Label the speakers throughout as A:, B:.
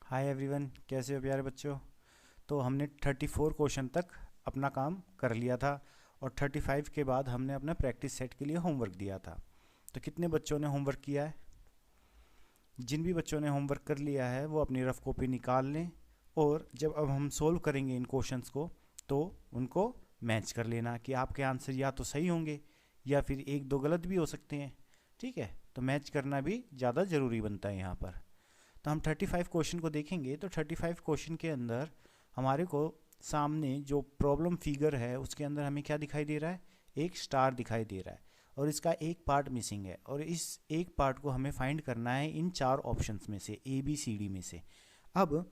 A: Hi everyone, कैसे हो प्यारे बच्चों। तो हमने 34 क्वेश्चन तक अपना काम कर लिया था और 35 के बाद हमने अपना प्रैक्टिस सेट के लिए होमवर्क दिया था। तो कितने बच्चों ने होमवर्क किया है? जिन भी बच्चों ने होमवर्क कर लिया है वो अपनी रफ कॉपी निकाल लें और जब अब हम सोल्व करेंगे इन क्वेश्चंस को तो उनको मैच कर लेना कि आपके आंसर या तो सही होंगे या फिर एक दो गलत भी हो सकते हैं। ठीक है, तो मैच करना भी ज़्यादा ज़रूरी बनता है यहाँ पर। तो हम 35 क्वेश्चन को देखेंगे तो 35 क्वेश्चन के अंदर हमारे को सामने जो प्रॉब्लम फिगर है उसके अंदर हमें क्या दिखाई दे रहा है? एक स्टार दिखाई दे रहा है और इसका एक पार्ट मिसिंग है और इस एक पार्ट को हमें फाइंड करना है इन चार ऑप्शंस में से, ए बी सी डी में से। अब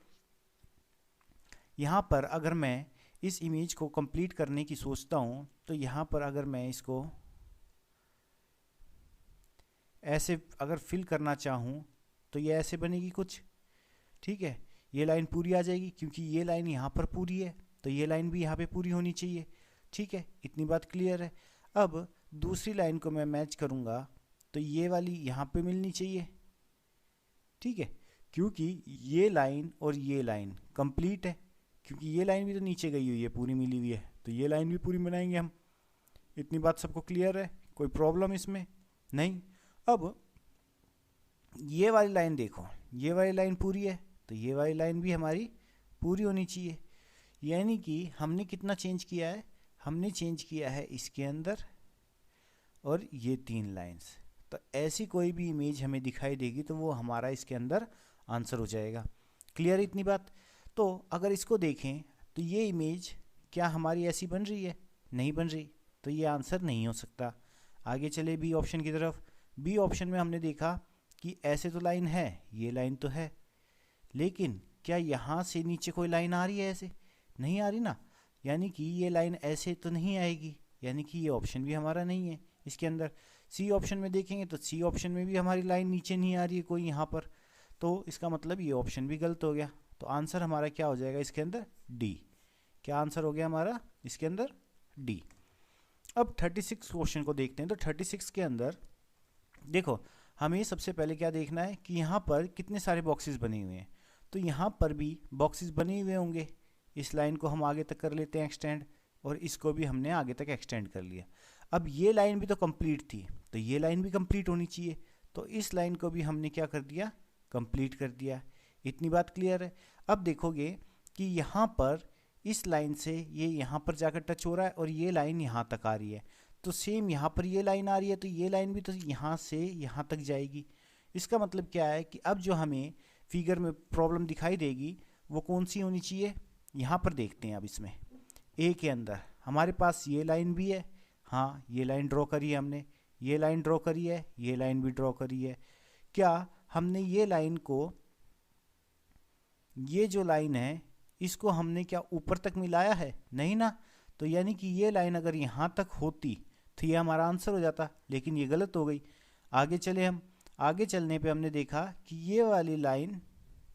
A: यहाँ पर अगर मैं इस इमेज को कंप्लीट करने की सोचता हूँ तो यहाँ पर अगर मैं इसको ऐसे अगर फिल करना चाहूँ तो ये ऐसे बनेगी कुछ। ठीक है, ये लाइन पूरी आ जाएगी क्योंकि ये लाइन यहाँ पर पूरी है तो ये लाइन भी यहाँ पे पूरी होनी चाहिए। ठीक है, इतनी बात क्लियर है। अब दूसरी लाइन को मैं मैच करूँगा तो ये वाली यहाँ पे मिलनी चाहिए। ठीक है, क्योंकि ये लाइन और ये लाइन कंप्लीट है, क्योंकि ये लाइन भी तो नीचे गई हुई है, पूरी मिली हुई है, तो ये लाइन भी पूरी बनाएंगे हम। इतनी बात सबको क्लियर है? कोई प्रॉब्लम इसमें नहीं। अब ये वाली लाइन देखो, ये वाली लाइन पूरी है तो ये वाली लाइन भी हमारी पूरी होनी चाहिए। यानी कि हमने कितना चेंज किया है? हमने चेंज किया है इसके अंदर और ये तीन लाइंस। तो ऐसी कोई भी इमेज हमें दिखाई देगी तो वो हमारा इसके अंदर आंसर हो जाएगा। क्लियर इतनी बात? तो अगर इसको देखें तो ये इमेज क्या हमारी ऐसी बन रही है? नहीं बन रही, तो ये आंसर नहीं हो सकता। आगे चले बी ऑप्शन की तरफ। बी ऑप्शन में हमने देखा कि ऐसे तो लाइन है, ये लाइन तो है, लेकिन क्या यहाँ से नीचे कोई लाइन आ रही है? ऐसे नहीं आ रही ना, यानी कि ये लाइन ऐसे तो नहीं आएगी, यानी कि ये ऑप्शन भी हमारा नहीं है इसके अंदर। सी ऑप्शन में देखेंगे तो सी ऑप्शन में भी हमारी लाइन नीचे नहीं आ रही है कोई यहाँ पर, तो इसका मतलब ये ऑप्शन भी गलत हो गया। तो आंसर हमारा क्या हो जाएगा इसके अंदर? डी। क्या आंसर हो गया हमारा इसके अंदर? डी। अब 36 क्वेश्चन को देखते हैं। तो 36 के अंदर देखो, हमें सबसे पहले क्या देखना है कि यहाँ पर कितने सारे बॉक्सेस बने हुए हैं। तो यहाँ पर भी बॉक्सेस बने हुए होंगे। इस लाइन को हम आगे तक कर लेते हैं एक्सटेंड और इसको भी हमने आगे तक एक्सटेंड कर लिया। अब ये लाइन भी तो कंप्लीट थी तो ये लाइन भी कंप्लीट होनी चाहिए, तो इस लाइन को भी हमने क्या कर दिया? कंप्लीट कर दिया। इतनी बात क्लियर है? अब देखोगे कि यहाँ पर इस लाइन से ये यहाँ पर जाकर टच हो रहा है और ये लाइन यहाँ तक आ रही है, तो सेम यहाँ पर ये लाइन आ रही है तो ये लाइन भी तो यहाँ से यहाँ तक जाएगी। इसका मतलब क्या है कि अब जो हमें फिगर में प्रॉब्लम दिखाई देगी वो कौन सी होनी चाहिए? यहाँ पर देखते हैं। अब इसमें ए के अंदर हमारे पास ये लाइन भी है, हाँ ये लाइन ड्रॉ करी है हमने, ये लाइन ड्रॉ करी है, ये लाइन भी ड्रॉ करी है। क्या हमने ये लाइन को, ये जो लाइन है इसको हमने क्या ऊपर तक मिलाया है? नहीं ना। तो यानी कि ये लाइन अगर यहाँ तक होती तो ये हमारा आंसर हो जाता, लेकिन ये गलत हो गई। आगे चले हम। आगे चलने पे हमने देखा कि ये वाली लाइन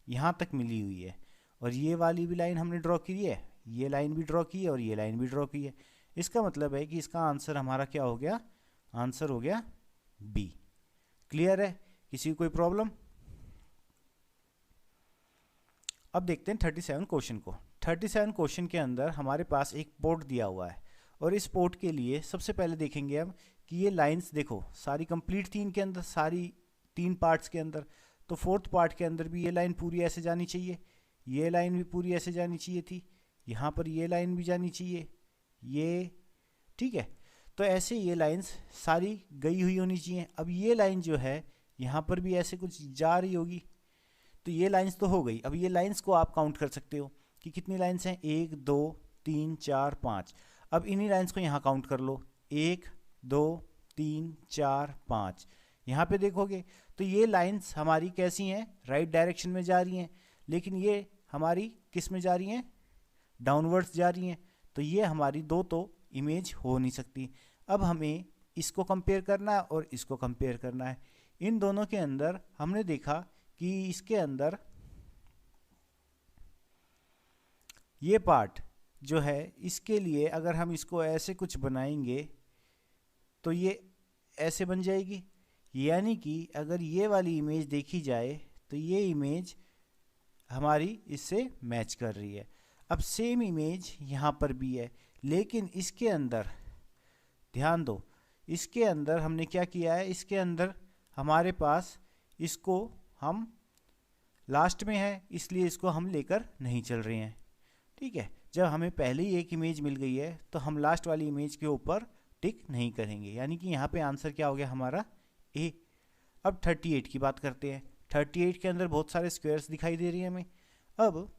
A: यहाँ तक मिली हुई है और ये वाली भी लाइन हमने ड्रॉ की है, ये लाइन भी ड्रॉ की है और ये लाइन भी ड्रॉ की है। इसका मतलब है कि इसका आंसर हमारा क्या हो गया? आंसर हो गया बी। क्लियर है? किसी को कोई प्रॉब्लम? अब देखते हैं 37 क्वेश्चन को। 37 क्वेश्चन के अंदर हमारे पास एक पोर्ट दिया हुआ है और इस पोर्ट के लिए सबसे पहले देखेंगे हम कि ये लाइंस देखो सारी कंप्लीट थी इनके अंदर, सारी तीन पार्ट्स के अंदर। तो फोर्थ पार्ट के अंदर भी ये लाइन पूरी ऐसे जानी चाहिए, ये लाइन भी पूरी ऐसे जानी चाहिए थी, यहाँ पर ये लाइन भी जानी चाहिए, ये। ठीक है, तो ऐसे ये लाइंस सारी गई हुई होनी चाहिए। अब ये लाइन जो है यहाँ पर भी ऐसे कुछ जा रही होगी, तो ये लाइंस तो हो गई। अब ये लाइंस को आप काउंट कर सकते हो कि कितनी लाइंस हैं? 1 2 3 4 5। अब इन्हीं लाइंस को यहाँ काउंट कर लो, 1 2 3 4 5। यहाँ पे देखोगे तो ये लाइंस हमारी कैसी हैं? राइट डायरेक्शन में जा रही हैं, लेकिन ये हमारी किस में जा रही हैं? डाउनवर्ड्स जा रही हैं। तो ये हमारी दो तो इमेज हो नहीं सकती। अब हमें इसको कंपेयर करना है और इसको कंपेयर करना है। इन दोनों के अंदर हमने देखा कि इसके अंदर ये पार्ट जो है इसके लिए अगर हम इसको ऐसे कुछ बनाएंगे तो ये ऐसे बन जाएगी। यानी कि अगर ये वाली इमेज देखी जाए तो ये इमेज हमारी इससे मैच कर रही है। अब सेम इमेज यहाँ पर भी है, लेकिन इसके अंदर ध्यान दो, इसके अंदर हमने क्या किया है, इसके अंदर हमारे पास इसको हम लास्ट में है, इसलिए इसको हम लेकर नहीं चल रहे हैं। ठीक है, जब हमें पहले ही एक इमेज मिल गई है तो हम लास्ट वाली इमेज के ऊपर टिक नहीं करेंगे, यानी कि यहाँ पे आंसर क्या हो गया हमारा ए। अब 38 की बात करते हैं। 38 के अंदर बहुत सारे स्क्वायर्स दिखाई दे रही है हमें। अब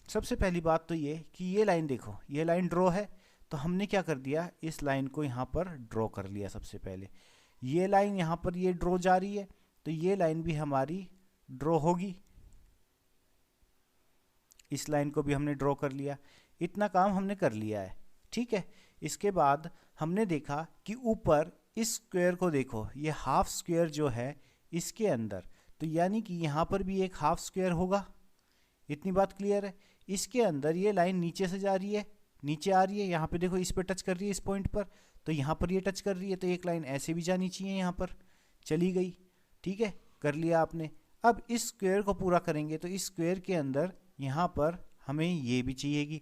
A: सबसे पहली बात तो ये कि ये लाइन देखो, ये लाइन ड्रॉ है, तो हमने क्या कर दिया, इस लाइन को यहाँ पर ड्रॉ कर लिया। सबसे पहले ये लाइन यहाँ पर ये ड्रॉ जा रही है, तो ये लाइन भी हमारी ड्रॉ होगी। इस लाइन को भी हमने ड्रॉ कर लिया। इतना काम हमने कर लिया है। ठीक है, इसके बाद हमने देखा कि ऊपर इस स्क्वायर को देखो, ये हाफ स्क्वायर जो है इसके अंदर, तो यानी कि यहाँ पर भी एक हाफ स्क्वायर होगा। इतनी बात क्लियर है। इसके अंदर ये लाइन नीचे से जा रही है, नीचे आ रही है, यहाँ पे देखो इस पर टच कर रही है, इस पॉइंट पर, तो यहाँ पर ये टच कर रही है, तो एक लाइन ऐसे भी जानी चाहिए, यहाँ पर चली गई। ठीक है, कर लिया आपने। अब इस स्क्वायर को पूरा करेंगे तो इस स्क्वायर के अंदर यहाँ पर हमें ये भी चाहिएगी,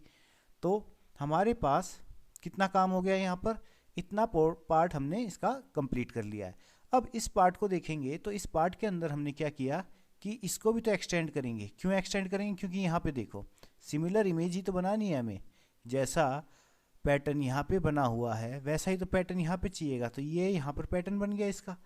A: तो हमारे पास कितना काम हो गया यहाँ पर, इतना पार्ट हमने इसका कंप्लीट कर लिया है। अब इस पार्ट को देखेंगे तो इस पार्ट के अंदर हमने क्या किया कि इसको भी तो एक्सटेंड करेंगे। क्यों एक्सटेंड करेंगे, क्योंकि यहाँ पे देखो सिमिलर इमेज ही तो बनानी है हमें। जैसा पैटर्न यहाँ पे बना हुआ है वैसा ही तो पैटर्न यहाँ पे चाहिएगा, तो ये यहाँ पर पैटर्न बन गया इसका।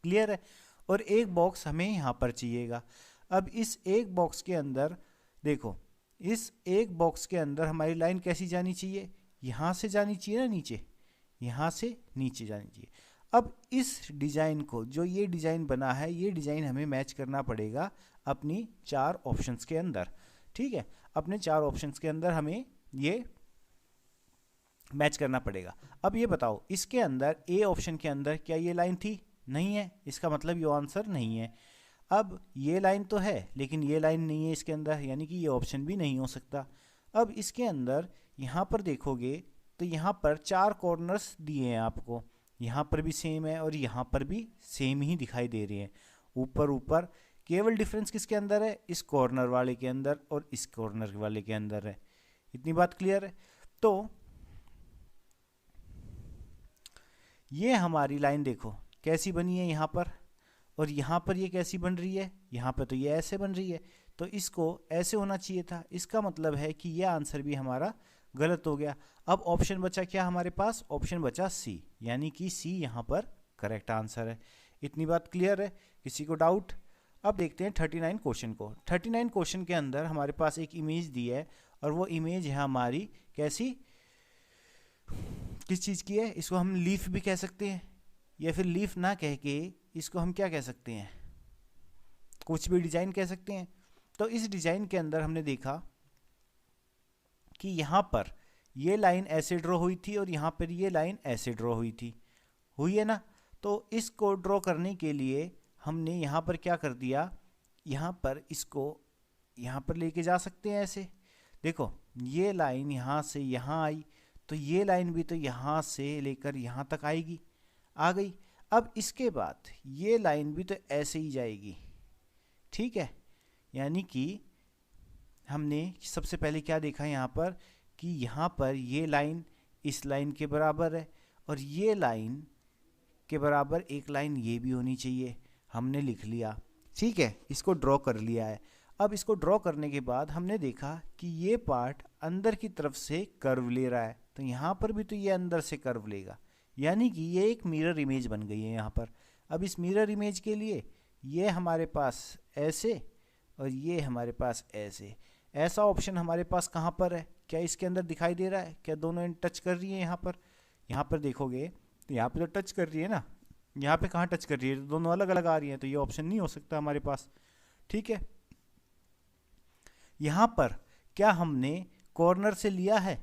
A: क्लियर है। और एक बॉक्स हमें यहाँ पर चाहिएगा। अब इस एक बॉक्स के अंदर देखो, इस एक बॉक्स के अंदर हमारी लाइन कैसी जानी चाहिए, यहाँ से जानी चाहिए ना नीचे, यहाँ से नीचे जानी चाहिए। अब इस डिज़ाइन को, जो ये डिज़ाइन बना है, ये डिज़ाइन हमें मैच करना पड़ेगा अपनी 4 ऑप्शंस के अंदर। ठीक है, अपने 4 ऑप्शंस के अंदर हमें ये मैच करना पड़ेगा। अब ये बताओ, इसके अंदर ए ऑप्शन के अंदर क्या ये लाइन थी? नहीं है, इसका मतलब ये आंसर नहीं है। अब ये लाइन तो है लेकिन ये लाइन नहीं है इसके अंदर, यानी कि ये ऑप्शन भी नहीं हो सकता। अब इसके अंदर यहाँ पर देखोगे तो यहाँ पर 4 कॉर्नर्स दिए हैं आपको, यहाँ पर भी सेम है और यहाँ पर भी सेम ही दिखाई दे रहे हैं, ऊपर ऊपर। केवल डिफरेंस किसके अंदर है, इस कॉर्नर वाले के अंदर और इस कॉर्नर वाले के अंदर है। इतनी बात क्लियर है। तो ये हमारी लाइन देखो कैसी बनी है यहाँ पर, और यहाँ पर ये कैसी बन रही है, यहाँ पर तो ये ऐसे बन रही है, तो इसको ऐसे होना चाहिए था। इसका मतलब है कि ये आंसर भी हमारा गलत हो गया। अब ऑप्शन बचा क्या हमारे पास, ऑप्शन बचा सी, यानी कि सी यहाँ पर करेक्ट आंसर है। इतनी बात क्लियर है, किसी को डाउट? अब देखते हैं 39 क्वेश्चन को। 39 क्वेश्चन के अंदर हमारे पास एक इमेज दी है, और वो इमेज है हमारी कैसी, किस चीज़ की है? इसको हम लीफ भी कह सकते हैं, या फिर लीफ ना कह के इसको हम क्या कह सकते हैं, कुछ भी डिज़ाइन कह सकते हैं। तो इस डिज़ाइन के अंदर हमने देखा कि यहाँ पर ये लाइन ऐसे ड्रॉ हुई थी और यहाँ पर ये लाइन ऐसे ड्रॉ हुई थी, हुई है ना। तो इसको ड्रॉ करने के लिए हमने यहाँ पर क्या कर दिया, यहाँ पर इसको यहाँ पर लेके जा सकते हैं ऐसे। देखो ये लाइन यहाँ से यहाँ आई, तो ये लाइन भी तो यहाँ से लेकर यहाँ तक आएगी, आ गई। अब इसके बाद ये लाइन भी तो ऐसे ही जाएगी। ठीक है, यानी कि हमने सबसे पहले क्या देखा यहाँ पर कि यहाँ पर ये लाइन इस लाइन के बराबर है, और ये लाइन के बराबर एक लाइन ये भी होनी चाहिए। हमने लिख लिया, ठीक है, इसको ड्रॉ कर लिया है। अब इसको ड्रॉ करने के बाद हमने देखा कि ये पार्ट अंदर की तरफ से कर्व ले रहा है, तो यहाँ पर भी तो ये अंदर से कर्व लेगा, यानी कि ये एक मिरर इमेज बन गई है यहाँ पर। अब इस मिरर इमेज के लिए ये हमारे पास ऐसे और ये हमारे पास ऐसे, ऐसा ऑप्शन हमारे पास कहाँ पर है? क्या इसके अंदर दिखाई दे रहा है? क्या दोनों टच कर रही है यहाँ पर देखोगे तो यहाँ पे तो टच कर रही है ना, यहाँ पे कहाँ टच कर रही है? तो दोनों अलग अलग आ रही हैं, तो ये ऑप्शन नहीं हो सकता हमारे पास। ठीक है, यहाँ पर क्या हमने कॉर्नर से लिया है?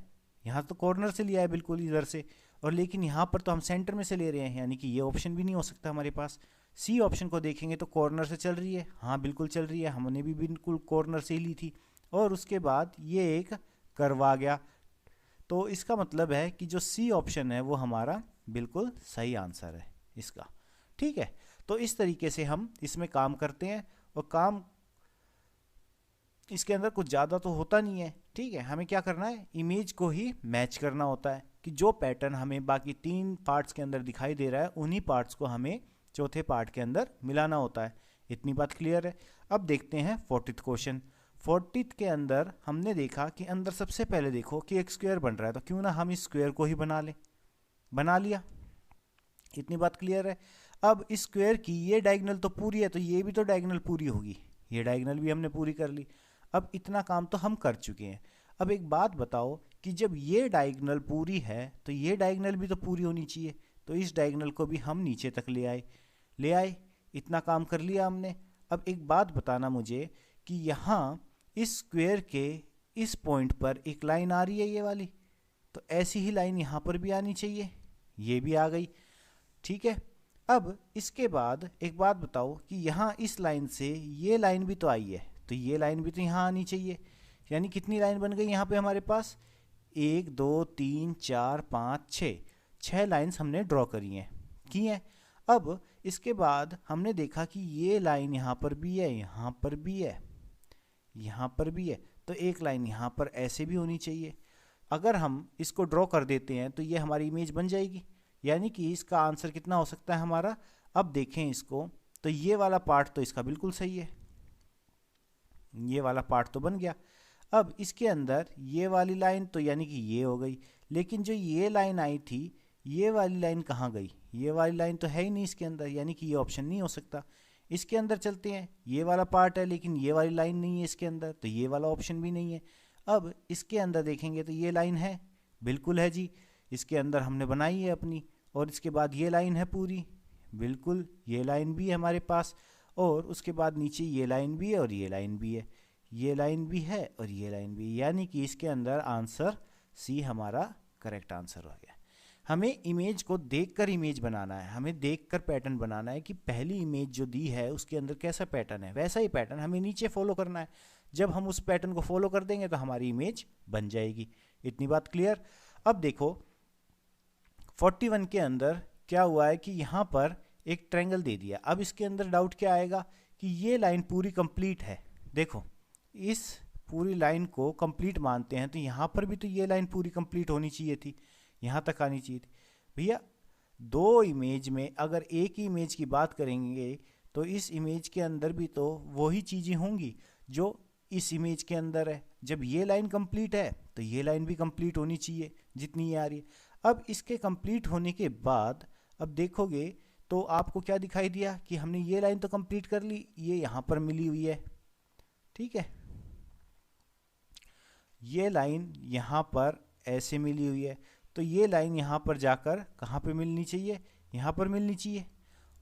A: यहाँ तो कॉर्नर से लिया है बिल्कुल इधर से, और लेकिन यहाँ पर तो हम सेंटर में से ले रहे हैं, यानी कि ये ऑप्शन भी नहीं हो सकता हमारे पास। सी ऑप्शन को देखेंगे तो कॉर्नर से चल रही है, हाँ बिल्कुल चल रही है, हमने भी बिल्कुल कॉर्नर से ही ली थी, और उसके बाद ये एक कर्व आ गया। तो इसका मतलब है कि जो सी ऑप्शन है वो हमारा बिल्कुल सही आंसर है इसका। ठीक है, तो इस तरीके से हम इसमें काम करते हैं, और काम इसके अंदर कुछ ज़्यादा तो होता नहीं है। ठीक है, हमें क्या करना है, इमेज को ही मैच करना होता है कि जो पैटर्न हमें बाकी 3 पार्ट्स के अंदर दिखाई दे रहा है उन्हीं पार्ट्स को हमें चौथे पार्ट के अंदर मिलाना होता है। इतनी बात क्लियर है। अब देखते हैं 40th क्वेश्चन। 40th के अंदर हमने देखा कि अंदर सबसे पहले देखो कि एक स्क्वायर बन रहा है, तो क्यों ना हम इस स्क्वायर को ही बना लें। बना लिया, इतनी बात क्लियर है। अब इस स्क्वायर की ये डायगोनल तो पूरी है, तो ये भी तो डायगोनल पूरी होगी, ये डायगोनल भी हमने पूरी कर ली। अब इतना काम तो हम कर चुके हैं। अब एक बात बताओ कि जब ये डायगोनल पूरी है तो ये डायगोनल भी तो पूरी होनी चाहिए, तो इस डायगोनल को भी हम नीचे तक ले आए। इतना काम कर लिया हमने। अब एक बात बताना मुझे कि यहाँ इस स्क्वायर के इस पॉइंट पर एक लाइन आ रही है ये वाली, तो ऐसी ही लाइन यहाँ पर भी आनी चाहिए, ये भी आ गई। ठीक है, अब इसके बाद एक बात बताओ कि यहाँ इस लाइन से ये लाइन भी तो आई है, तो ये लाइन भी तो यहाँ आनी चाहिए। यानी कितनी लाइन बन गई यहाँ पे हमारे पास, 1 2 3 4 5 6 लाइन्स हमने ड्रॉ करी हैं। अब इसके बाद हमने देखा कि ये लाइन यहाँ पर भी है, यहाँ पर भी है, यहाँ पर भी है, तो एक लाइन यहाँ पर ऐसे भी होनी चाहिए। अगर हम इसको ड्रॉ कर देते हैं तो ये हमारी इमेज बन जाएगी। यानी कि इसका आंसर कितना हो सकता है हमारा। अब देखें इसको, तो ये वाला पार्ट तो इसका बिल्कुल सही है, ये वाला पार्ट तो बन गया। अब इसके अंदर ये वाली लाइन तो यानी कि ये हो गई, लेकिन जो ये लाइन आई थी ये वाली लाइन कहाँ गई, ये वाली लाइन तो है ही नहीं इसके अंदर, यानी कि ये ऑप्शन नहीं हो सकता। इसके अंदर चलते हैं, ये वाला पार्ट है लेकिन ये वाली लाइन नहीं है इसके अंदर, तो ये वाला ऑप्शन भी नहीं है। अब इसके अंदर देखेंगे तो ये लाइन है, बिल्कुल है जी, इसके अंदर हमने बनाई है अपनी। और इसके बाद ये लाइन है पूरी, बिल्कुल ये लाइन भी है हमारे पास, और उसके बाद नीचे ये लाइन भी है और ये लाइन भी है, ये लाइन भी है और ये लाइन भी है। यानी कि इसके अंदर आंसर सी हमारा करेक्ट आंसर हो गया। हमें इमेज को देखकर इमेज बनाना है, हमें देखकर पैटर्न बनाना है कि पहली इमेज जो दी है उसके अंदर कैसा पैटर्न है, वैसा ही पैटर्न हमें नीचे फॉलो करना है। जब हम उस पैटर्न को फॉलो कर देंगे तो हमारी इमेज बन जाएगी। इतनी बात क्लियर। अब देखो 41 के अंदर क्या हुआ है कि यहाँ पर एक ट्रायंगल दे दिया। अब इसके अंदर डाउट क्या आएगा कि ये लाइन पूरी कंप्लीट है। देखो इस पूरी लाइन को कंप्लीट मानते हैं तो यहाँ पर भी तो ये लाइन पूरी कंप्लीट होनी चाहिए थी, यहाँ तक आनी चाहिए थी। भैया दो इमेज में अगर एक ही इमेज की बात करेंगे तो इस इमेज के अंदर भी तो वही चीज़ें होंगी जो इस इमेज के अंदर है। जब ये लाइन कंप्लीट है तो ये लाइन भी कंप्लीट होनी चाहिए जितनी ये आ रही है। अब इसके कंप्लीट होने के बाद अब देखोगे तो आपको क्या दिखाई दिया कि हमने ये लाइन तो कंप्लीट कर ली, ये यहाँ पर मिली हुई है। ठीक है, ये लाइन यहाँ पर ऐसे मिली हुई है, तो ये लाइन यहाँ पर जाकर कहाँ पे मिलनी चाहिए, यहाँ पर मिलनी चाहिए।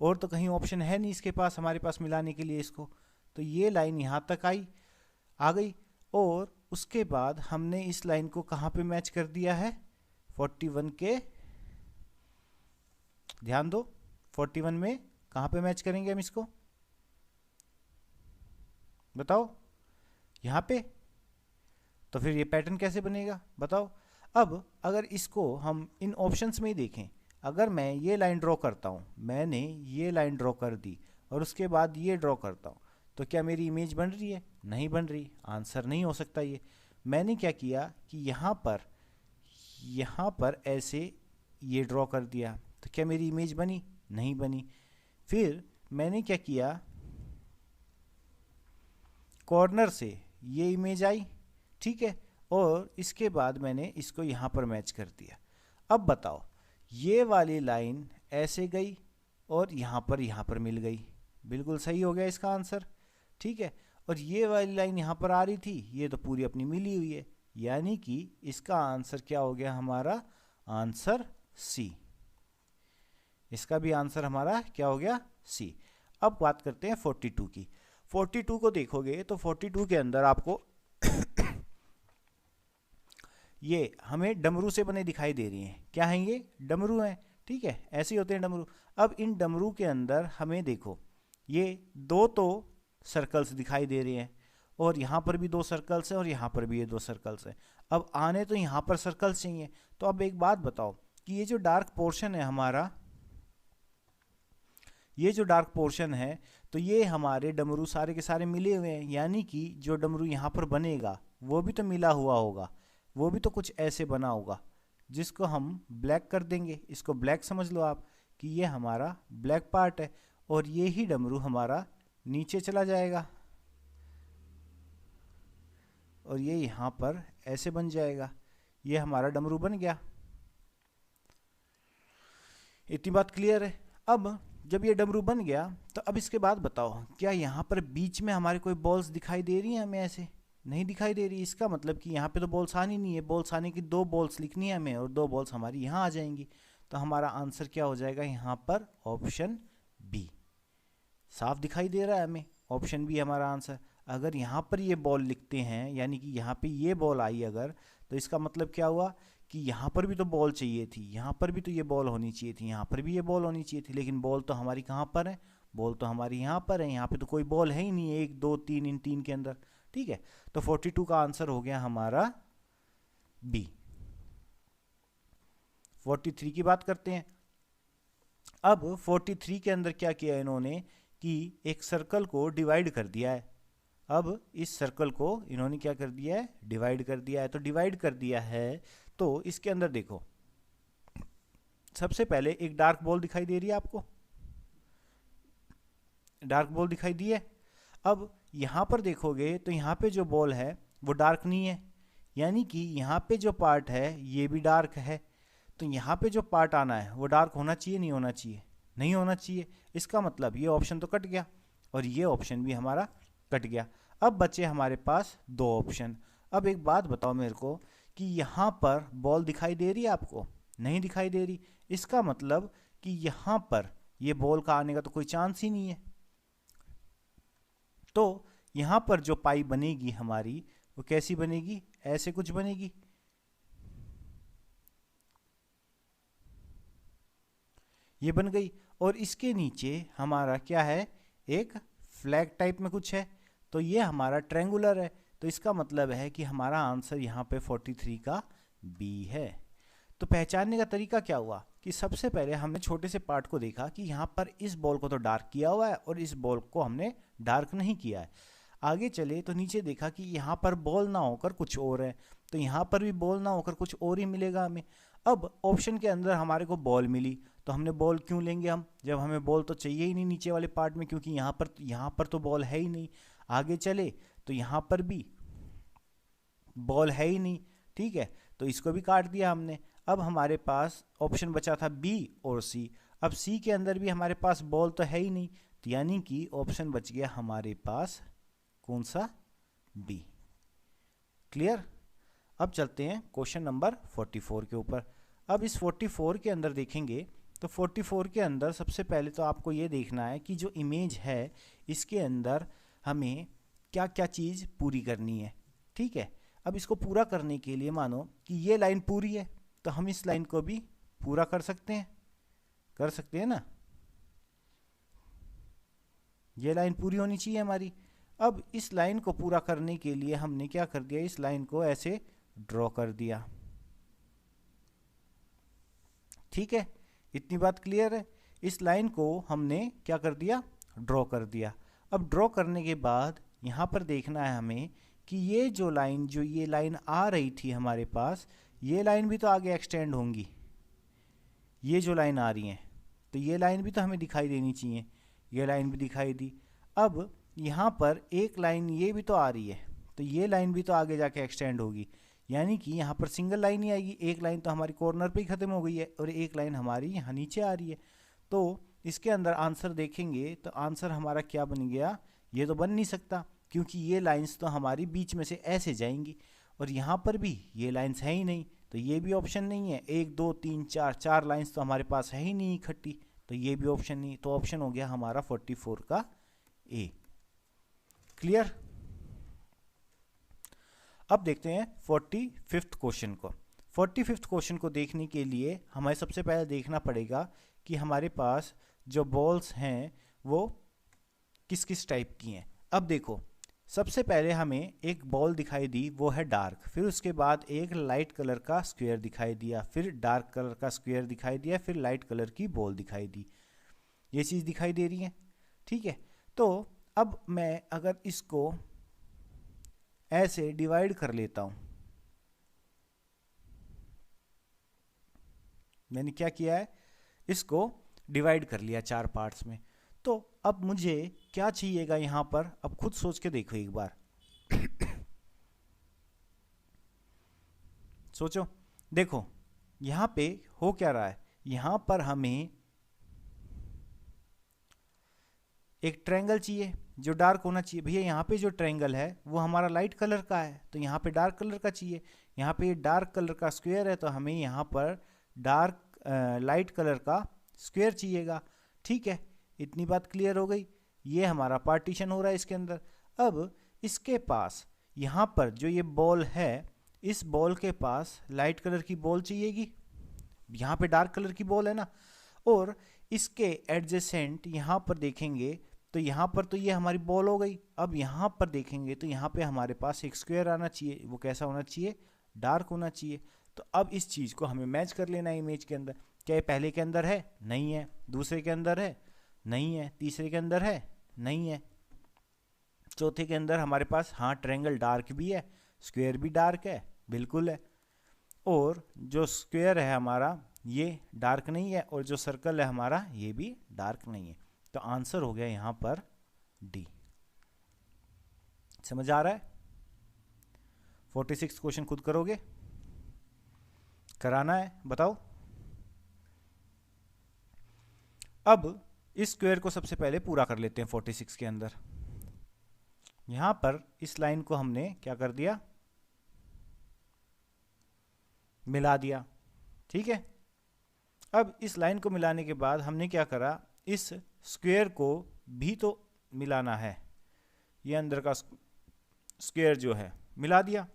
A: और तो कहीं ऑप्शन है नहीं इसके पास हमारे पास मिलाने के लिए इसको, तो ये लाइन यहाँ तक आ गई। और उसके बाद हमने इस लाइन को कहाँ पे मैच कर दिया है, 41 के, ध्यान दो 41 में कहाँ पे मैच करेंगे हम इसको, बताओ, यहाँ पे। तो फिर ये पैटर्न कैसे बनेगा बताओ। अब अगर इसको हम इन ऑप्शंस में ही देखें, अगर मैं ये लाइन ड्रॉ करता हूँ, मैंने ये लाइन ड्रॉ कर दी और उसके बाद ये ड्रॉ करता हूँ, तो क्या मेरी इमेज बन रही है, नहीं बन रही, आंसर नहीं हो सकता ये। मैंने क्या किया कि यहाँ पर ऐसे ये ड्रॉ कर दिया, तो क्या मेरी इमेज बनी, नहीं बनी। फिर मैंने क्या किया, कॉर्नर से ये इमेज आई, ठीक है, और इसके बाद मैंने इसको यहाँ पर मैच कर दिया। अब बताओ ये वाली लाइन ऐसे गई और यहाँ पर मिल गई, बिल्कुल सही हो गया इसका आंसर। ठीक है, और ये वाली लाइन यहाँ पर आ रही थी, ये तो पूरी अपनी मिली हुई है, यानी कि इसका आंसर क्या हो गया हमारा, आंसर सी। इसका भी आंसर हमारा क्या हो गया, सी। अब बात करते हैं 42 की। 42 को देखोगे तो 42 के अंदर आपको ये हमें डमरू से बने दिखाई दे रही हैं। क्या हैं ये, डमरू हैं। ठीक है, ऐसे ही होते हैं डमरू। अब इन डमरू के अंदर हमें देखो ये दो तो सर्कल्स दिखाई दे रहे हैं, और यहाँ पर भी 2 सर्कल्स हैं और यहाँ पर भी ये 2 सर्कल्स हैं। अब आने तो यहाँ पर सर्कल्स चाहिए। तो अब एक बात बताओ कि ये जो डार्क पोर्शन है हमारा, ये जो डार्क पोर्शन है तो ये हमारे डमरू सारे के सारे मिले हुए हैं, यानी कि जो डमरू यहाँ पर बनेगा वो भी तो मिला हुआ होगा, वो भी तो कुछ ऐसे बना होगा जिसको हम ब्लैक कर देंगे। इसको ब्लैक समझ लो आप कि ये हमारा ब्लैक पार्ट है, और ये ही डमरू हमारा नीचे चला जाएगा और ये यहाँ पर ऐसे बन जाएगा। ये हमारा डमरू बन गया। इतनी बात क्लियर है। अब जब ये डमरू बन गया तो अब इसके बाद बताओ, क्या यहाँ पर बीच में हमारे कोई बॉल्स दिखाई दे रही हैं हमें? ऐसे नहीं दिखाई दे रही। इसका मतलब कि यहाँ पे तो बॉल्स आनी नहीं है। बॉल्स आने की 2 बॉल्स लिखनी है हमें और 2 बॉल्स हमारी यहाँ आ जाएंगी। तो हमारा आंसर क्या हो जाएगा यहाँ पर? Option B. साफ दिखाई दे रहा है हमें, ऑप्शन बी हमारा आंसर। अगर यहाँ पर ये बॉल लिखते हैं, यानी कि यहाँ पे ये बॉल आई अगर, तो इसका मतलब क्या हुआ कि यहाँ पर भी तो बॉल चाहिए थी, यहाँ पर भी तो ये बॉल होनी चाहिए थी, यहाँ पर भी ये बॉल होनी चाहिए थी, लेकिन बॉल तो हमारी कहाँ पर है? बॉल तो हमारी यहाँ पर है। यहाँ पे तो कोई बॉल है ही नहीं, 1 2 3 इन 3 के अंदर। ठीक है, तो 42 का आंसर हो गया हमारा बी। 43 की बात करते हैं। अब 43 के अंदर क्या किया इन्होंने कि एक सर्कल को डिवाइड कर दिया है। अब इस सर्कल को इन्होंने क्या कर दिया है? डिवाइड कर दिया है। तो डिवाइड कर दिया है तो इसके अंदर देखो, सबसे पहले एक डार्क बॉल दिखाई दे रही है आपको, डार्क बॉल दिखाई दी है। अब यहाँ पर देखोगे तो यहाँ पे जो बॉल है वो डार्क नहीं है, यानी कि यहाँ पे जो पार्ट है ये भी डार्क है। तो यहाँ पे जो पार्ट आना है वो डार्क होना चाहिए, नहीं होना चाहिए? नहीं होना चाहिए। इसका मतलब ये ऑप्शन तो कट गया और ये ऑप्शन भी हमारा कट गया। अब बचे हमारे पास 2 ऑप्शन। अब एक बात बताओ मेरे को कि यहाँ पर बॉल दिखाई दे रही है आपको? नहीं दिखाई दे रही। इसका मतलब कि यहाँ पर ये बॉल का आने का तो कोई चांस ही नहीं है। तो यहाँ पर जो पाई बनेगी हमारी वो कैसी बनेगी? ऐसे कुछ बनेगी। ये बन गई और इसके नीचे हमारा क्या है? एक फ्लैग टाइप में कुछ है। तो ये हमारा ट्रायंगुलर है। तो इसका मतलब है कि हमारा आंसर यहाँ पे 43 का बी है। तो पहचानने का तरीका क्या हुआ कि सबसे पहले हमने छोटे से पार्ट को देखा कि यहाँ पर इस बॉल को तो डार्क किया हुआ है और इस बॉल को हमने डार्क नहीं किया है। आगे चले तो नीचे देखा कि यहाँ पर बॉल ना होकर कुछ और है, तो यहाँ पर भी बॉल ना होकर कुछ और ही मिलेगा हमें। अब ऑप्शन के अंदर हमारे को बॉल मिली, तो हमने बॉल क्यों लेंगे हम, जब हमें बॉल तो चाहिए ही नहीं नीचे वाले पार्ट में, क्योंकि यहाँ पर तो बॉल है ही नहीं। आगे चले तो यहाँ पर भी बॉल है ही नहीं। ठीक है, तो इसको भी काट दिया हमने। अब हमारे पास ऑप्शन बचा था बी और सी। अब सी के अंदर भी हमारे पास बॉल तो है ही नहीं, तो यानी कि ऑप्शन बच गया हमारे पास कौन सा? बी। क्लियर? अब चलते हैं क्वेश्चन नंबर 44 के ऊपर। अब इस 44 के अंदर देखेंगे तो 44 के अंदर सबसे पहले तो आपको ये देखना है कि जो इमेज है इसके अंदर हमें क्या क्या चीज़ पूरी करनी है। ठीक है, अब इसको पूरा करने के लिए मानो कि ये लाइन पूरी है, तो हम इस लाइन को भी पूरा कर सकते हैं ना। ये लाइन पूरी होनी चाहिए हमारी। अब इस लाइन को पूरा करने के लिए हमने क्या कर दिया? इस लाइन को ऐसे ड्रॉ कर दिया। ठीक है, इतनी बात क्लियर है। इस लाइन को हमने क्या कर दिया? ड्रॉ कर दिया। अब ड्रॉ करने के बाद यहाँ पर देखना है हमें कि ये लाइन आ रही थी हमारे पास, ये लाइन भी तो आगे एक्सटेंड होंगी। ये जो लाइन आ रही है तो ये लाइन भी तो हमें दिखाई देनी चाहिए। ये लाइन भी दिखाई दी। अब यहाँ पर एक लाइन ये भी तो आ रही है, तो ये लाइन भी तो आगे जाके एक्सटेंड होगी, यानी कि यहाँ पर सिंगल लाइन ही आएगी। एक लाइन तो हमारी कॉर्नर पे ही ख़त्म हो गई है और एक लाइन हमारी यहाँ नीचे आ रही है। तो इसके अंदर आंसर देखेंगे तो आंसर हमारा क्या बन गया? ये तो बन नहीं सकता, क्योंकि ये लाइंस तो हमारी बीच में से ऐसे जाएंगी और यहाँ पर भी ये लाइंस है ही नहीं, तो ये भी ऑप्शन नहीं है। 1 2 3 4 लाइंस तो हमारे पास है ही नहीं इकट्ठी, तो ये भी ऑप्शन नहीं। तो ऑप्शन हो गया हमारा 44 का ए। क्लियर? अब देखते हैं 45th क्वेश्चन को। 45th क्वेश्चन को देखने के लिए हमें सबसे पहले देखना पड़ेगा कि हमारे पास जो बॉल्स हैं वो किस किस टाइप की हैं। अब देखो, सबसे पहले हमें एक बॉल दिखाई दी, वो है डार्क। फिर उसके बाद एक लाइट कलर का स्क्वायर दिखाई दिया, फिर डार्क कलर का स्क्वायर दिखाई दिया, फिर लाइट कलर की बॉल दिखाई दी। ये चीज़ दिखाई दे रही है, ठीक है। तो अब मैं अगर इसको ऐसे डिवाइड कर लेता हूँ, मैंने क्या किया है, इसको डिवाइड कर लिया 4 पार्ट्स में। तो अब मुझे क्या चाहिएगा यहाँ पर, अब खुद सोच के देखो एक बार सोचो, देखो यहाँ पे हो क्या रहा है, यहाँ पर हमें एक ट्रायंगल चाहिए जो डार्क होना चाहिए। भैया यहाँ पे जो ट्रायंगल है वो हमारा लाइट कलर का है, तो यहाँ पे डार्क कलर का चाहिए। यहाँ पे डार्क कलर का स्क्वायर है, तो हमें यहाँ पर डार्क लाइट कलर का स्क्वायर चाहिएगा, ठीक है। इतनी बात क्लियर हो गई। ये हमारा पार्टीशन हो रहा है इसके अंदर। अब इसके पास यहाँ पर जो ये बॉल है, इस बॉल के पास लाइट कलर की बॉल चाहिएगी, यहाँ पे डार्क कलर की बॉल है ना। और इसके एडजेसेंट यहाँ पर देखेंगे तो यहाँ पर तो ये हमारी बॉल हो गई। अब यहाँ पर देखेंगे तो यहाँ पे हमारे पास एक स्क्वायर आना चाहिए, वो कैसा होना चाहिए, डार्क होना चाहिए। तो अब इस चीज़ को हमें मैच कर लेना है इमेज के अंदर। क्या ये पहले के अंदर है, नहीं है। दूसरे के अंदर है, नहीं है। तीसरे के अंदर है, नहीं है। चौथे के अंदर हमारे पास हाँ ट्रायंगल डार्क भी है, स्क्वायर भी डार्क है, बिल्कुल है। और जो स्क्वायर है हमारा ये डार्क नहीं है, और जो सर्कल है हमारा ये भी डार्क नहीं है। तो आंसर हो गया यहाँ पर डी। समझ आ रहा है? 46 क्वेश्चन खुद करोगे, कराना है, बताओ। अब इस स्क्वायर को सबसे पहले पूरा कर लेते हैं 46 के अंदर। यहां पर इस लाइन को हमने क्या कर दिया, मिला दिया, ठीक है। अब इस लाइन को मिलाने के बाद हमने क्या करा, इस स्क्वायर को भी तो मिलाना है। ये अंदर का स्क्वायर जो है मिला दिया।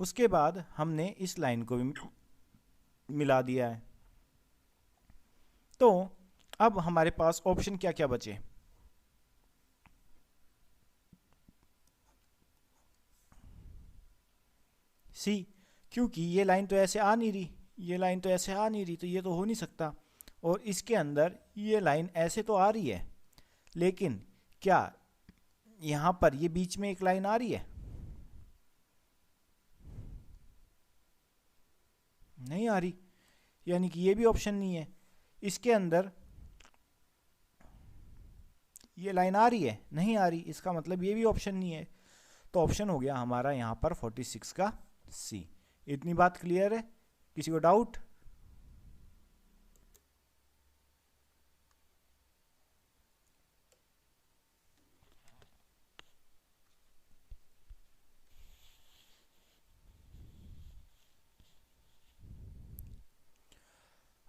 A: उसके बाद हमने इस लाइन को भी मिला दिया है। तो अब हमारे पास ऑप्शन क्या क्या बचे, सी, क्योंकि ये लाइन तो ऐसे आ नहीं रही, ये लाइन तो ऐसे आ नहीं रही, तो ये तो हो नहीं सकता। और इसके अंदर ये लाइन ऐसे तो आ रही है, लेकिन क्या यहां पर ये बीच में एक लाइन आ रही है, नहीं आ रही, यानी कि ये भी ऑप्शन नहीं है। इसके अंदर ये लाइन आ रही है, नहीं आ रही, इसका मतलब ये भी ऑप्शन नहीं है। तो ऑप्शन हो गया हमारा यहां पर 46 का सी। इतनी बात क्लियर है? किसी को डाउट?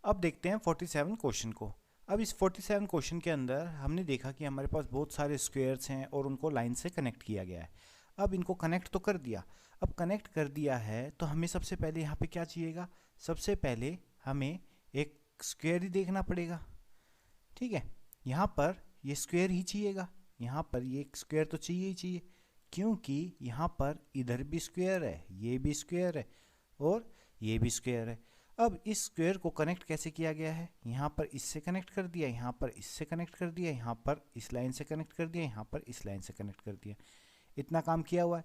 A: अब देखते हैं 47 क्वेश्चन को। अब इस 47 क्वेश्चन के अंदर हमने देखा कि हमारे पास बहुत सारे स्क्वायर्स हैं और उनको लाइन से कनेक्ट किया गया है। अब इनको कनेक्ट तो कर दिया, अब कनेक्ट कर दिया है तो हमें सबसे पहले यहाँ पे क्या चाहिएगा, सबसे पहले हमें एक स्क्वायर ही देखना पड़ेगा, ठीक है। यहाँ पर ये स्क्वायर ही चाहिएगा, यहाँ पर ये एक स्क्वायर तो चाहिए ही चाहिए, क्योंकि यहाँ पर इधर भी स्क्वायर है, ये भी स्क्वायर है और ये भी स्क्वायर है। अब इस स्क्वायर को कनेक्ट कैसे किया गया है, यहाँ पर इससे कनेक्ट कर दिया, यहाँ पर इससे कनेक्ट कर दिया, यहाँ पर इस लाइन से कनेक्ट कर दिया, यहाँ पर इस लाइन से कनेक्ट कर दिया। इतना काम किया हुआ है।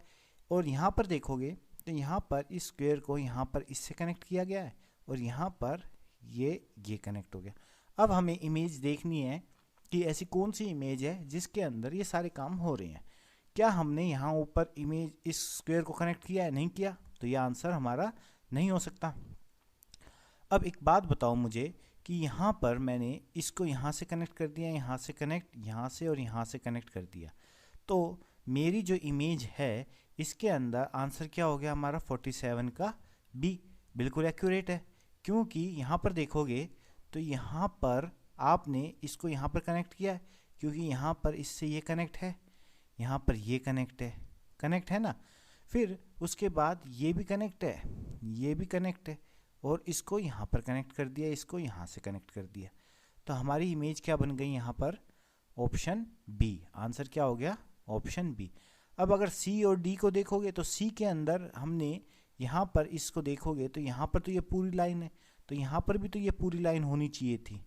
A: और यहाँ पर देखोगे तो यहाँ पर इस स्क्वायर को यहाँ पर इससे कनेक्ट किया गया है और यहाँ पर ये कनेक्ट हो गया। अब हमें इमेज देखनी है कि ऐसी कौन सी इमेज है जिसके अंदर ये सारे काम हो रहे हैं। क्या हमने यहाँ ऊपर इमेज इस स्क्वायर को कनेक्ट किया है, नहीं किया, तो ये आंसर हमारा नहीं हो सकता। अब एक बात बताओ मुझे कि यहाँ पर मैंने इसको यहाँ से कनेक्ट कर दिया, यहाँ से कनेक्ट, यहाँ से और यहाँ से कनेक्ट कर दिया, तो मेरी जो इमेज है इसके अंदर आंसर क्या हो गया हमारा 47 का बी। बिल्कुल एक्यूरेट है, क्योंकि यहाँ पर देखोगे तो यहाँ पर आपने इसको यहाँ पर कनेक्ट किया है, क्योंकि यहाँ पर इससे ये कनेक्ट है, यहाँ पर ये कनेक्ट है ना। फिर उसके बाद ये भी कनेक्ट है, ये भी कनेक्ट है, और इसको यहाँ पर कनेक्ट कर दिया, इसको यहाँ से कनेक्ट कर दिया। तो हमारी इमेज क्या बन गई यहाँ पर, ऑप्शन बी। आंसर क्या हो गया, ऑप्शन बी। अब अगर सी और डी को देखोगे तो सी के अंदर हमने यहाँ पर इसको देखोगे तो यहाँ पर तो ये पूरी लाइन है, तो यहाँ पर भी तो ये पूरी लाइन होनी चाहिए थी,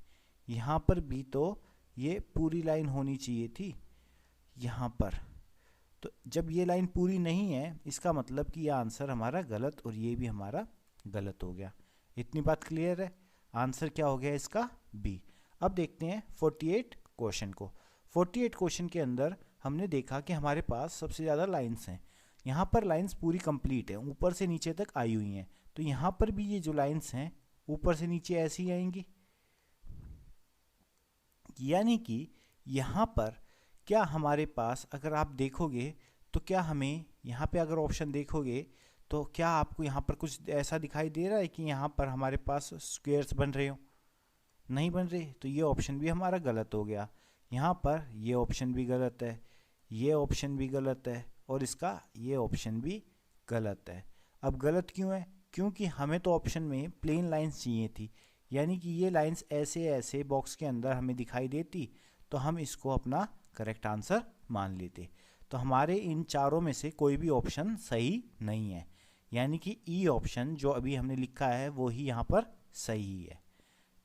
A: यहाँ पर भी तो ये पूरी लाइन होनी चाहिए थी यहाँ पर। तो जब ये लाइन पूरी नहीं है इसका मतलब कि ये आंसर हमारा गलत और ये भी हमारा गलत हो गया। इतनी बात क्लियर है? आंसर क्या हो गया इसका? बी। अब देखते हैं 48 क्वेश्चन को। 48 क्वेश्चन के अंदर हमने देखा कि हमारे पास सबसे ज़्यादा लाइंस हैं। यहाँ पर लाइंस पूरी कंप्लीट है, ऊपर से नीचे तक आई हुई हैं। तो यहाँ पर भी ये जो लाइंस हैं ऊपर से नीचे ऐसी आएंगी, यानी कि यहाँ पर क्या हमारे पास अगर आप देखोगे तो क्या हमें यहाँ पे अगर ऑप्शन देखोगे तो क्या आपको यहाँ पर कुछ ऐसा दिखाई दे रहा है कि यहाँ पर हमारे पास स्क्वेयर्स बन रहे हो? नहीं बन रहे। तो ये ऑप्शन भी हमारा गलत हो गया। यहाँ पर ये ऑप्शन भी गलत है, ये ऑप्शन भी गलत है और इसका ये ऑप्शन भी गलत है। अब गलत क्यों है? क्योंकि हमें तो ऑप्शन में प्लेन लाइंस चाहिए थी, यानी कि ये लाइंस ऐसे ऐसे बॉक्स के अंदर हमें दिखाई देती तो हम इसको अपना करेक्ट आंसर मान लेते। तो हमारे इन चारों में से कोई भी ऑप्शन सही नहीं है, यानी कि ई ऑप्शन जो अभी हमने लिखा है वो ही यहाँ पर सही है।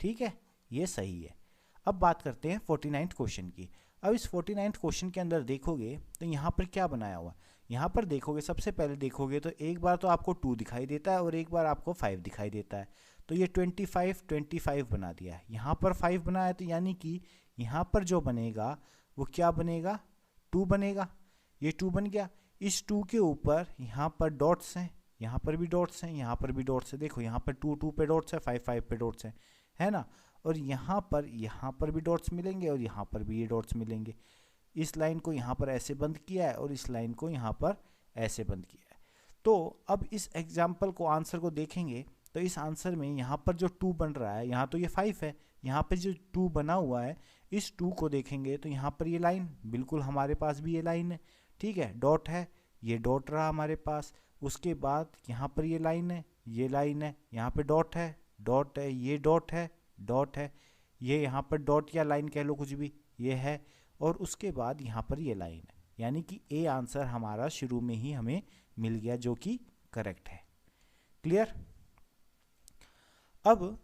A: ठीक है, ये सही है। अब बात करते हैं 49 क्वेश्चन की। अब इस 49 क्वेश्चन के अंदर देखोगे तो यहाँ पर क्या बनाया हुआ? यहाँ पर देखोगे, सबसे पहले देखोगे तो एक बार तो आपको 2 दिखाई देता है और एक बार आपको 5 दिखाई देता है। तो ये 25 25 बना दिया है। यहाँ पर 5 बनाया तो यानी कि यहाँ पर जो बनेगा वो क्या बनेगा? 2 बनेगा। ये 2 बन गया। इस 2 के ऊपर यहाँ पर डॉट्स हैं, यहाँ पर भी डॉट्स हैं, यहाँ पर भी डॉट्स हैं। देखो यहाँ पर 2 2 पे डॉट्स है, 5 5 पे डॉट्स हैं, है ना। और यहाँ पर भी डॉट्स मिलेंगे और यहाँ पर भी ये डॉट्स मिलेंगे। इस लाइन को यहाँ पर ऐसे बंद किया है और इस लाइन को यहाँ पर ऐसे बंद किया है। तो अब इस एग्जाम्पल को, आंसर को देखेंगे तो इस आंसर में यहाँ पर जो 2 बन रहा है, यहाँ तो ये 5 है, यहाँ पर जो 2 बना हुआ है इस 2 को देखेंगे तो यहाँ पर ये लाइन, बिल्कुल हमारे पास भी ये लाइन है। ठीक है, डॉट है, ये डॉट रहा हमारे पास। उसके बाद यहाँ पर ये लाइन है, ये लाइन है, यहाँ पे डॉट है, डॉट है, ये डॉट है, डॉट है, ये यहाँ पर डॉट या लाइन कह लो कुछ भी, ये है। और उसके बाद यहाँ पर ये लाइन है, यानी कि ए आंसर हमारा शुरू में ही हमें मिल गया जो कि करेक्ट है। क्लियर? अब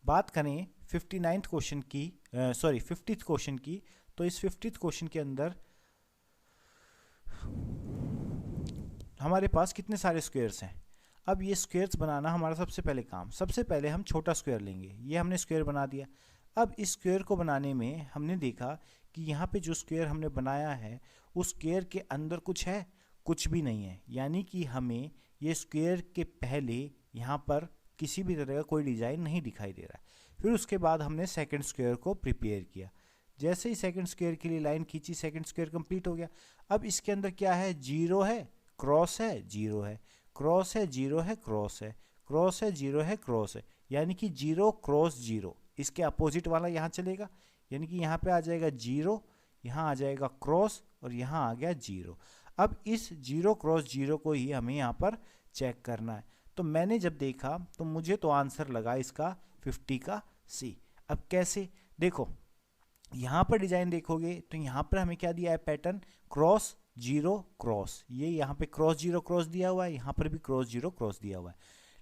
A: बात करें 59th क्वेश्चन की, 50th क्वेश्चन की। तो इस 50th क्वेश्चन के अंदर हमारे पास कितने सारे स्क्वायर्स हैं? अब ये स्क्वायर्स बनाना हमारा सबसे पहले काम, सबसे पहले हम छोटा स्क्वायर लेंगे। ये हमने स्क्वायर बना दिया। अब इस स्क्वायर को बनाने में हमने देखा कि यहाँ पे जो स्क्वायर हमने बनाया है उस स्क्वायर के अंदर कुछ है? कुछ भी नहीं है, यानी कि हमें ये स्क्वायर के पहले यहाँ पर किसी भी तरह का कोई डिज़ाइन नहीं दिखाई दे रहा है। फिर उसके बाद हमने सेकंड स्क्वायर को प्रिपेयर किया। जैसे ही सेकंड स्क्वायर के लिए लाइन खींची, सेकंड स्क्वायर कंप्लीट हो गया। अब इसके अंदर क्या है? 0 है, क्रॉस है, 0 है, क्रॉस है, 0 है, क्रॉस है, क्रॉस है, 0 है, क्रॉस है, यानी कि 0 क्रॉस 0। इसके अपोजिट वाला यहाँ चलेगा, यानी कि यहाँ पे आ जाएगा 0, यहाँ आ जाएगा क्रॉस और यहाँ आ गया 0। अब इस 0 क्रॉस 0 को ही हमें यहाँ पर चेक करना है। तो मैंने जब देखा तो मुझे तो आंसर लगा इसका 50 का सी। अब कैसे? देखो यहाँ पर डिजाइन देखोगे तो यहाँ पर हमें क्या दिया है? पैटर्न क्रॉस 0 क्रॉस, ये यहाँ पे क्रॉस 0 क्रॉस दिया हुआ है, यहाँ पर भी क्रॉस 0 क्रॉस दिया हुआ है।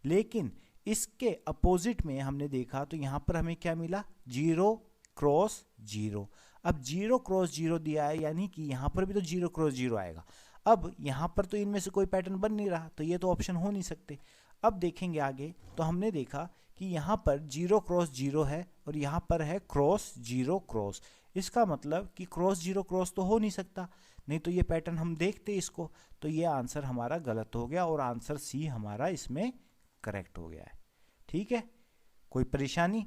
A: लेकिन इसके अपोजिट में हमने देखा तो यहाँ पर हमें क्या मिला? 0 क्रॉस 0। अब 0 क्रॉस 0 दिया है, यानी कि यहाँ पर भी तो 0 क्रॉस 0 आएगा। अब यहाँ पर तो इनमें से कोई पैटर्न बन नहीं रहा, तो ये तो ऑप्शन हो नहीं सकते। अब देखेंगे आगे तो हमने देखा कि यहाँ पर 0 क्रॉस 0 है और यहाँ पर है क्रॉस 0 क्रॉस। इसका मतलब कि क्रॉस 0 क्रॉस तो हो नहीं सकता, नहीं तो ये पैटर्न हम देखते इसको। तो ये आंसर हमारा गलत हो गया और आंसर सी हमारा इसमें करेक्ट हो गया है। ठीक है, कोई परेशानी?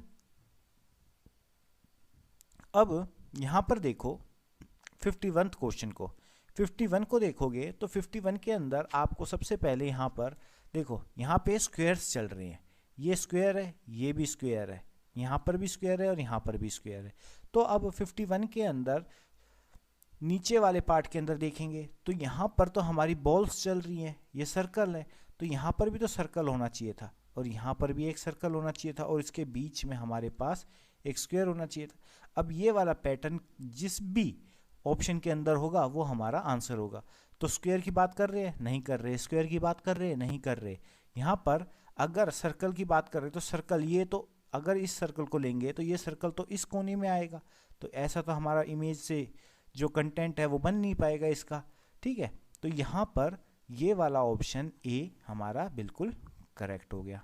A: अब यहाँ पर देखो 51 क्वेश्चन को। 51 को देखोगे तो 51 के अंदर आपको सबसे पहले यहाँ पर देखो, यहाँ पे स्क्वायर्स चल रहे हैं। ये स्क्वायर है, ये भी स्क्वायर है, यहाँ पर भी स्क्वायर है और यहाँ पर भी स्क्वायर है। तो अब 51 के अंदर नीचे वाले पार्ट के अंदर देखेंगे तो यहाँ पर तो हमारी बॉल्स चल रही हैं, ये सर्कल है, तो यहाँ पर भी तो सर्कल होना चाहिए था और यहाँ पर भी एक सर्कल होना चाहिए था और इसके बीच में हमारे पास एक स्क्वायर होना चाहिए था। अब ये वाला पैटर्न जिस भी ऑप्शन के अंदर होगा वो हमारा आंसर होगा। तो स्क्वायर की बात कर रहे हैं? नहीं कर रहे। स्क्वायर की बात कर रहे हैं? नहीं कर रहे। यहाँ पर अगर सर्कल की बात कर रहे हैं तो सर्कल, ये तो अगर इस सर्कल को लेंगे तो ये सर्कल तो इस कोने में आएगा, तो ऐसा तो हमारा इमेज से जो कंटेंट है वो बन नहीं पाएगा इसका। ठीक है, तो यहाँ पर ये वाला ऑप्शन ए हमारा बिल्कुल करेक्ट हो गया।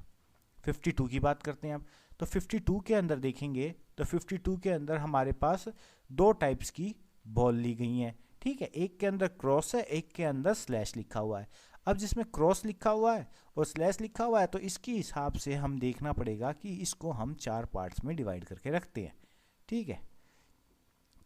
A: 52 की बात करते हैं अब। तो 52 के अंदर देखेंगे तो 52 के अंदर हमारे पास दो टाइप्स की बॉल ली गई हैं। ठीक है, एक के अंदर क्रॉस है, एक के अंदर स्लैश लिखा हुआ है। अब जिसमें क्रॉस लिखा हुआ है और स्लैश लिखा हुआ है तो इसके हिसाब से हम देखना पड़ेगा कि इसको हम 4 पार्ट्स में डिवाइड करके रखते हैं। ठीक है,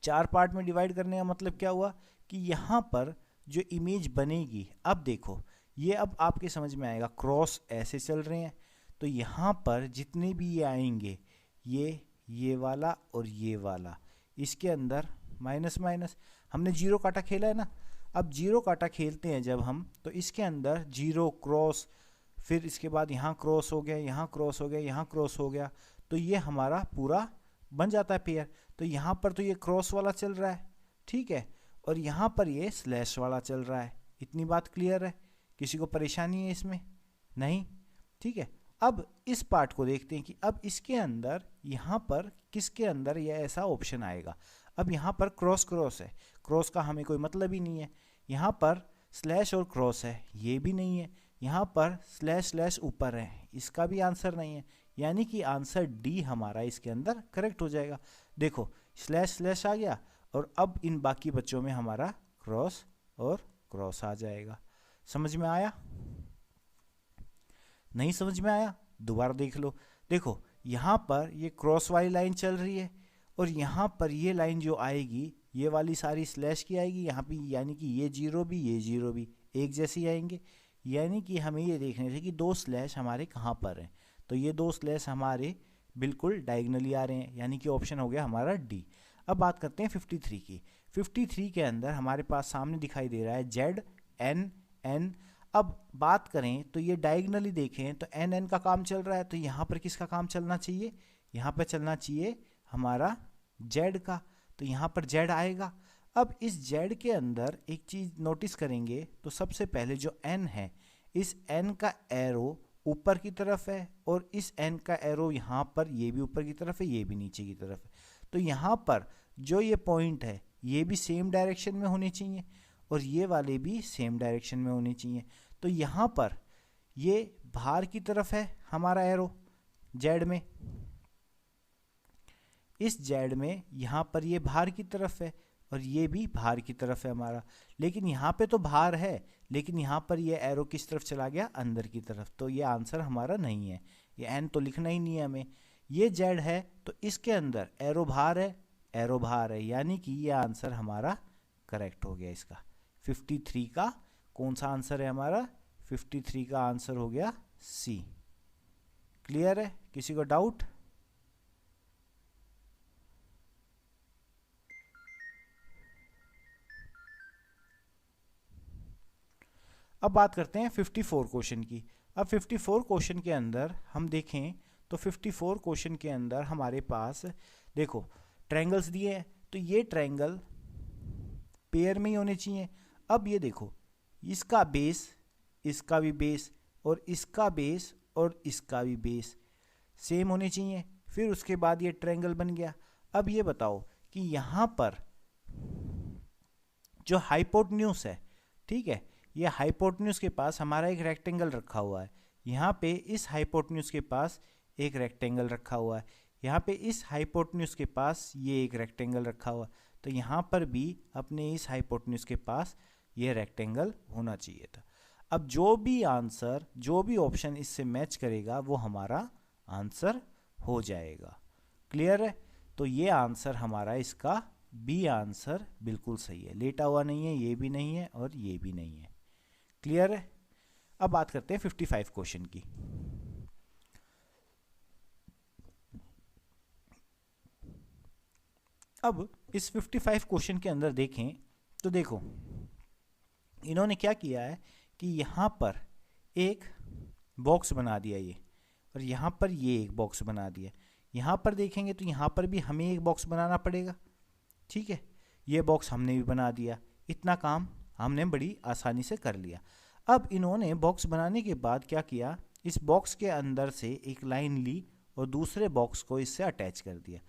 A: 4 पार्ट में डिवाइड करने का मतलब क्या हुआ कि यहाँ पर जो इमेज बनेगी, अब देखो ये अब आपके समझ में आएगा, क्रॉस ऐसे चल रहे हैं तो यहाँ पर जितने भी ये आएंगे, ये वाला और ये वाला, इसके अंदर माइनस माइनस, हमने जीरो काटा खेला है ना। अब जीरो काटा खेलते हैं जब हम, तो इसके अंदर जीरो क्रॉस, फिर इसके बाद यहाँ क्रॉस हो गया, यहाँ क्रॉस हो गया, यहाँ क्रॉस हो गया, तो ये हमारा पूरा बन जाता है पेयर। तो यहाँ पर तो ये क्रॉस वाला चल रहा है, ठीक है, और यहाँ पर ये स्लैश वाला चल रहा है। इतनी बात क्लियर है? किसी को परेशानी है इसमें? नहीं, ठीक है। अब इस पार्ट को देखते हैं कि अब इसके अंदर यहाँ पर किसके अंदर यह ऐसा ऑप्शन आएगा। अब यहाँ पर क्रॉस क्रॉस है, क्रॉस का हमें कोई मतलब ही नहीं है। यहाँ पर स्लैश और क्रॉस है, ये भी नहीं है। यहाँ पर स्लैश स्लैश ऊपर है, इसका भी आंसर नहीं है। यानी कि आंसर डी हमारा इसके अंदर करेक्ट हो जाएगा। देखो स्लैश स्लैश आ गया और अब इन बाकी बच्चों में हमारा क्रॉस और क्रॉस आ जाएगा। समझ में आया? नहीं समझ में आया? दोबारा देख लो। देखो यहाँ पर ये क्रॉस वाली लाइन चल रही है और यहाँ पर ये लाइन जो आएगी ये वाली सारी स्लैश की आएगी यहाँ पे, यानी कि ये जीरो भी ये जीरो भी एक जैसे आएंगे। यानी कि हमें ये देखने से कि दो स्लैश हमारे कहाँ पर हैं, तो ये दो स्लैश हमारे बिल्कुल डायगनली आ रहे हैं, यानी कि ऑप्शन हो गया हमारा डी। अब बात करते हैं 53 की। 53 के अंदर हमारे पास सामने दिखाई दे रहा है जेड एन एन। अब बात करें तो ये डायगनली देखें तो एन एन का काम चल रहा है, तो यहाँ पर किसका काम चलना चाहिए? यहाँ पर चलना चाहिए हमारा जेड का, तो यहाँ पर जेड आएगा। अब इस जेड के अंदर एक चीज़ नोटिस करेंगे तो सबसे पहले जो एन है, इस एन का एरो ऊपर की तरफ है और इस एन का एरो यहाँ पर ये भी ऊपर की तरफ है, ये भी नीचे की तरफ है। तो यहाँ पर जो ये पॉइंट है ये भी सेम डायरेक्शन में होने चाहिए और ये वाले भी सेम डायरेक्शन में होने चाहिए। तो यहाँ पर ये बाहर की तरफ है हमारा एरो जेड में, इस जेड में यहाँ पर ये बाहर की तरफ है और ये भी बाहर की तरफ है हमारा। लेकिन यहाँ पे तो बाहर है, लेकिन यहाँ पर ये एरो किस तरफ चला गया? अंदर की तरफ। तो ये आंसर हमारा नहीं है, ये एन तो लिखना ही नहीं है हमें। ये जेड है तो इसके अंदर एरो बाहर है, एरो बाहर है, यानी कि ये आंसर हमारा करेक्ट हो गया इसका। 53 का कौन सा आंसर है हमारा? 53 का आंसर हो गया सी। क्लियर है? किसी को डाउट? अब बात करते हैं 54 क्वेश्चन की। अब 54 क्वेश्चन के अंदर हम देखें तो 54 क्वेश्चन के अंदर हमारे पास देखो ट्रायंगल्स दिए हैं, तो ये ट्रायंगल पेयर में ही होने चाहिए। अब ये देखो इसका बेस, इसका भी बेस और इसका बेस और इसका भी बेस सेम होने चाहिए। फिर उसके बाद ये ट्रायंगल बन गया। अब ये बताओ कि यहाँ पर जो हाइपोटेन्यूस है, ठीक है, ये हाइपोटेन्यूस के पास हमारा एक रेक्टेंगल रखा हुआ है। यहाँ पे इस हाइपोटेन्यूस के पास एक रेक्टेंगल रखा हुआ है, यहाँ पे इस हाइपोटेन्यूस के पास ये एक रेक्टेंगल रखा हुआ है। तो यहाँ पर भी अपने इस हाइपोटेन्यूस के पास ये रेक्टेंगल होना चाहिए था। अब जो भी आंसर, जो भी ऑप्शन इससे मैच करेगा वो हमारा आंसर हो जाएगा। क्लियर है? तो ये आंसर हमारा इसका बी आंसर बिल्कुल सही है, लेटा हुआ नहीं है, ये भी नहीं है और ये भी नहीं है। क्लियर है? अब बात करते हैं 55 क्वेश्चन की। अब इस 55 क्वेश्चन के अंदर देखें तो देखो इन्होंने क्या किया है कि यहाँ पर एक बॉक्स बना दिया ये, और यहाँ पर ये एक बॉक्स बना दिया। यहाँ पर देखेंगे तो यहाँ पर भी हमें एक बॉक्स बनाना पड़ेगा, ठीक है, ये बॉक्स हमने भी बना दिया। इतना काम हमने बड़ी आसानी से कर लिया। अब इन्होंने बॉक्स बनाने के बाद क्या किया, इस बॉक्स के अंदर से एक लाइन ली और दूसरे बॉक्स को इससे अटैच कर दिया।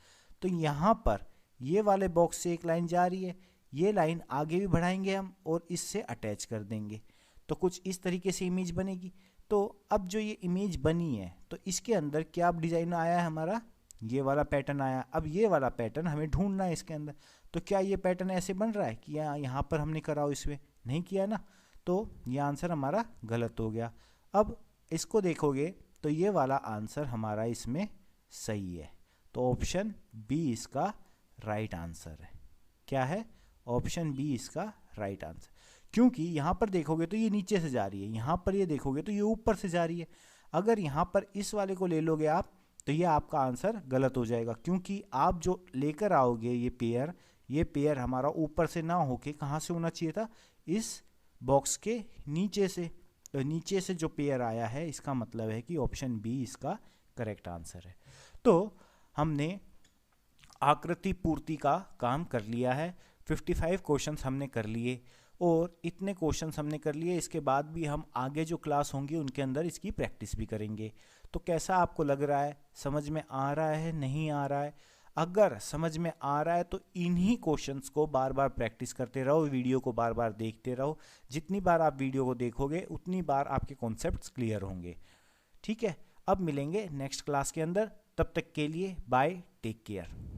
A: तो यहाँ पर ये वाले बॉक्स से एक लाइन जा रही है, ये लाइन आगे भी बढ़ाएंगे हम और इससे अटैच कर देंगे, तो कुछ इस तरीके से इमेज बनेगी। तो अब जो ये इमेज बनी है तो इसके अंदर क्या डिज़ाइन आया है हमारा, ये वाला पैटर्न आया। अब ये वाला पैटर्न हमें ढूंढना है इसके अंदर। तो क्या ये पैटर्न ऐसे बन रहा है कि यहाँ पर हमने करा हो, इसमें नहीं किया ना, तो ये आंसर हमारा गलत हो गया। अब इसको देखोगे तो ये वाला आंसर हमारा इसमें सही है। तो ऑप्शन बी इसका राइट आंसर है। क्या है? ऑप्शन बी इसका राइट आंसर। क्योंकि यहाँ पर देखोगे तो ये नीचे से जा रही है, यहाँ पर ये देखोगे तो ये ऊपर से जा रही है। अगर यहाँ पर इस वाले को ले लोगे आप तो ये आपका आंसर गलत हो जाएगा, क्योंकि आप जो लेकर आओगे ये पेयर हमारा ऊपर से ना होके कहाँ से होना चाहिए था, इस बॉक्स के नीचे से। तो नीचे से जो पेयर आया है इसका मतलब है कि ऑप्शन बी इसका करेक्ट आंसर है। तो हमने आकृति पूर्ति का काम कर लिया है। 55 क्वेश्चंस हमने कर लिए और इतने क्वेश्चंस हमने कर लिए। इसके बाद भी हम आगे जो क्लास होंगी उनके अंदर इसकी प्रैक्टिस भी करेंगे। तो कैसा आपको लग रहा है, समझ में आ रहा है, नहीं आ रहा है? अगर समझ में आ रहा है तो इन्हीं क्वेश्चंस को बार बार प्रैक्टिस करते रहो, वीडियो को बार बार देखते रहो। जितनी बार आप वीडियो को देखोगे उतनी बार आपके कॉन्सेप्ट्स क्लियर होंगे। ठीक है, अब मिलेंगे नेक्स्ट क्लास के अंदर। तब तक के लिए बाय, टेक केयर।